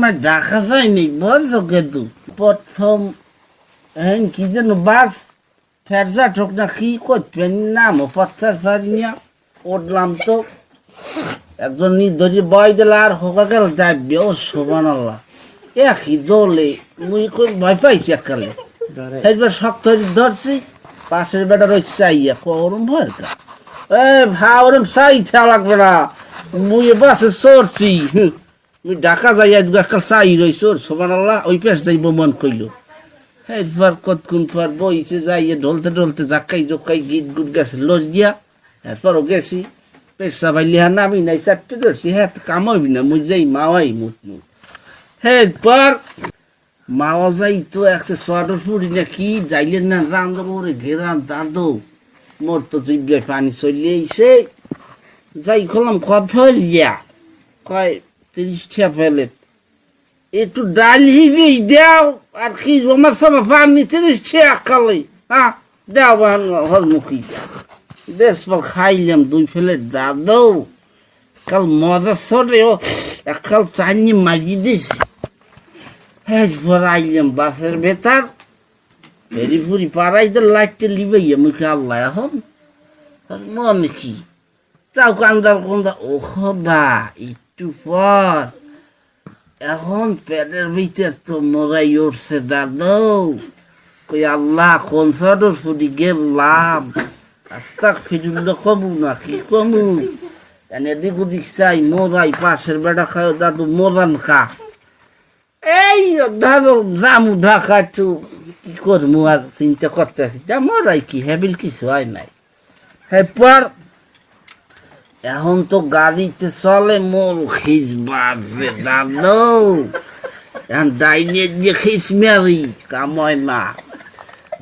সময় দেখা যায়নি বলছো কিন্তু প্রথম কি যেন বাস ফেরজা ঠোক না কি করবেন নাম পচ্চার ফারিয়া উঠলাম তো একজন ধরি বয় দিল আর হোকা গেল যাইবে ও শোভান আল্লাহ একই দোলে মুই ভয় পাইছি এককালে একবার শক্ত ধরছি পাশের বেটা রয়েছে চাইয়া করম ভয় কা ভাওরম চাইতে লাগবে না মুই বাসে চড়ছি ঢাকা যাই আজকাল চাই রয়েছে ওর শোভান আল্লাহ ওই পেশ যাইব মন কইল এরপর কতক্ষণ পর বইছে যাইয়ে ঢলতে ঢলতে জাক্কাই জক্কাই গীত গুট গেছে লজ দিয়া এরপরও গেছি পেশা ভাইলি হ্যাঁ নামি নাই চারটে ধরছি হ্যাঁ কামাবি না মুই যাই মাওয়াই মুখ এরপর মাওয়া যাই তো একশো সোয়াটার ফুড়ি না কি যাইলেন না রান্ধ করে ঘেরান দাদো মোর তো জিব্রায় পানি চলিয়ে এসে যাই খোলাম কথা যা কয় 30 টাকা ফেলে একটু ডাল হিজেই দেও আর কি আমার সময় পানি 30 টাকা খালে হ্যাঁ দেও হরমুখী দেশ পর খাইলাম 2 প্লেট দাদো কাল মজা সরে ও কাল চাইনি মারি দিয়েছে এরপর আইলাম বাসের ভেতর ফেরি ফুরি পাড়াইতে লাইটটা লিবাইয়া মুখে আল্লাহ এখন মনে কি তাও কান্দার কান্দা ও খোদা একটু পর এখন পেটের ভিতর তো মরাই উঠছে দাদু কই আল্লাহ কোন সদর ফুটি গেলাম আস্তাক ফিরুল্লা কমু না কি কমু এনে দিক ওদিক চাই মোরাই পাশের বেড়া খায় দাদু মোরান খা এই ধরো জামু ঢাকা একটু কি করবো আর চিন্তা করতে আসি তা মোরাই কি হেবিল কিছু হয় নাই এরপর এখন তো গাড়িতে চলে মোর খিস বাজে দাদু এখন ডাইনের যে খিস মেরি কামায় না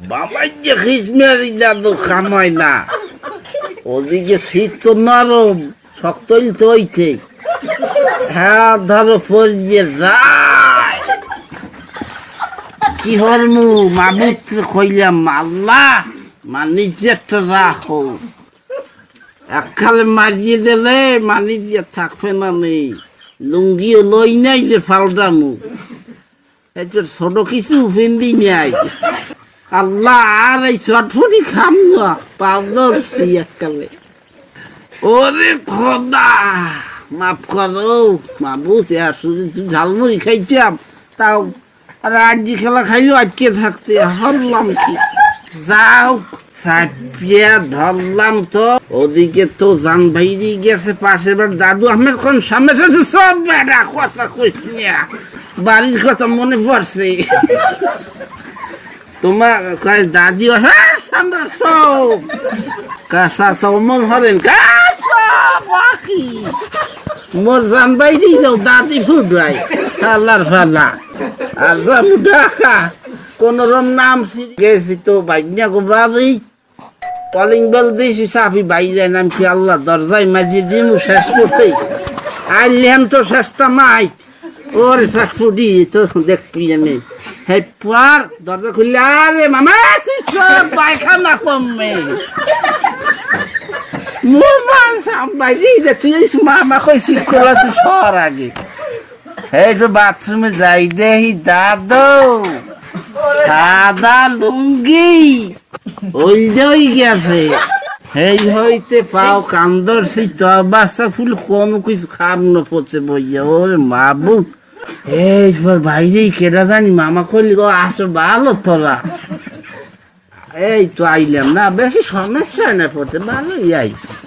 বাবার যে খিস মেরি দাদু কামায় না ওদিকে শীত তো নরম শক্তই তো হইতে হ্যাঁ ধরো পরিয়ে যায় কি হরমু মাবুত কইলাম আল্লাহ নিজে একটা রাখো একখালে মারিয়ে দিলে মানি দিয়ে থাকবে না নেই লুঙ্গিও লই নাই যে ফালদামু এটা ছোট কিছু ফিন্দি নাই আল্লাহ আর এই চটফটি খাম না পাও ধরছি এককালে ওরে খোদা মাফ করো মাবুস ঝালমুড়ি খাইতাম তাও আর আজকে খেলা খাইও আজকে থাকতে হরলাম কি যাও সাপিয়া ধরলাম তো ওদিকে তো জান ভাইরি গেছে পাশের বার দাদু আহমেদ কোন সামনে সব বেড়া কথা কইস না বাড়ির কথা মনে পড়ছে তোমার দাদি হ্যাঁ সামনে সব কাঁচা সৌমন হরেন বাকি মোর জান ভাইরি যাও দাদি ফুটাই আল্লাহর ফালা আর যাবো ঢাকা কোন রম নাম গেছি তো বাইনা গো বাড়ি কলিং বেল দিয়েছি চাবি বাইরে নাম কি আল্লাহ দরজায় মাঝে দিমু শেষ করতে আইলাম তো শেষটা মাইট ওরে শেষ ফুটি তো দেখবি নেই হে পার দরজা খুললে আরে মামা তুই সব পায়খানা কমবে মোর মান বাইরে যে তুই মামা কইছি খোলা তুই সর আগে এই তো বাথরুমে যাই দেহি দাদু সাদা লুঙ্গি ওই গেছে এই হইতে পাও কান্দরছি বাচ্চা ফুল কোনো কিছু খাম না পড়ছে বইয়া ওরে মাবু এই বাইরে কেটা জানি মামা কইলি গো আসো ভালো তোরা এই তো আইলাম না বেশি সমস্যা না পড়ছে ভালোই আইছে